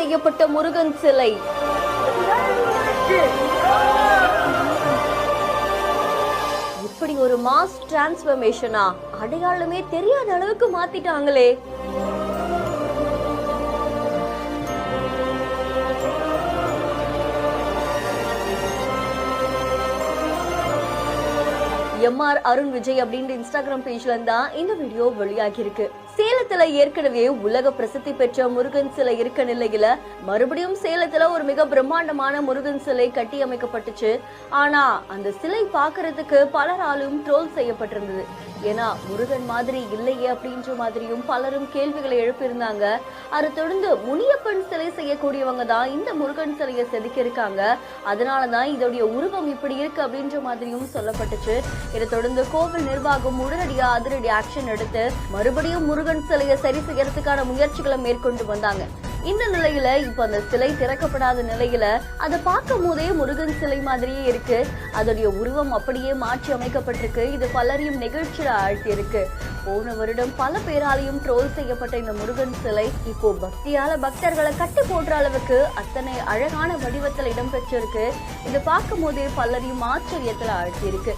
செய்யப்பட்ட முருகன் சிலை. இப்படி ஒரு மாஸ் டிரான்ஸ்பர்மேஷனா? அடையாளமே தெரியாத அளவுக்கு மாத்திட்டாங்களே. எம்ஆர் அருண் விஜய் அப்படின்ற இன்ஸ்டாகிராம் பேஜ்ல இருந்தா இந்த வீடியோ வெளியாகி இருக்கு. சேலத்துல ஏற்கனவே உலக பிரசித்தி பெற்ற முருகன் சிலை இருக்க நிலையில மறுபடியும் சேலத்துல ஒரு மிக பிரம்மாண்டமான முருகன் சிலை கட்டி அமைக்கப்பட்டுச்சு. ஆனா அந்த சிலை பாக்குறதுக்கு பலராலும் ட்ரோல் செய்யப்பட்டிருந்தது. ஏன்னா முருகன் மாதிரி இல்லையே அப்படின்ற மாதிரியும் பலரும் கேள்விகளை எழுப்பியிருந்தாங்க. அதை தொடர்ந்து முனியப்பன் சிலை செய்யக்கூடியவங்க தான் இந்த முருகன் சிலையை செதுக்கி இருக்காங்க, அதனாலதான் இதோடைய உருவம் இப்படி இருக்கு அப்படின்ற மாதிரியும் சொல்லப்பட்டுச்சு. இதை தொடர்ந்து கோவில் நிர்வாகம் உடனடியா அதிரடி ஆக்ஷன் எடுத்து மறுபடியும் முருகன் சிலையை சரி செய்யறதுக்கான முயற்சிகளை மேற்கொண்டு வந்தாங்க. இந்த நிலையில இப்ப அந்த சிலை திறக்கப்படாத நிலையில அதை பார்க்கும் போதே முருகன் சிலை மாதிரியே இருக்கு. அதோடைய உருவம் அப்படியே மாற்றி அமைக்கப்பட்டிருக்கு. இது பலரையும் நெகிழ்ச்சியில ஆழ்த்தி இருக்கு. போன வருடம் பல பேராலையும் ட்ரோல் செய்யப்பட்ட இந்த முருகன் சிலை இப்போ பக்தியால பக்தர்களை கட்டி போடுற அளவுக்கு அத்தனை அழகான வடிவத்தில் இடம்பெற்றிருக்கு. இதை பார்க்கும் போதே பலரையும் ஆச்சரியத்துல ஆழ்த்தி இருக்கு.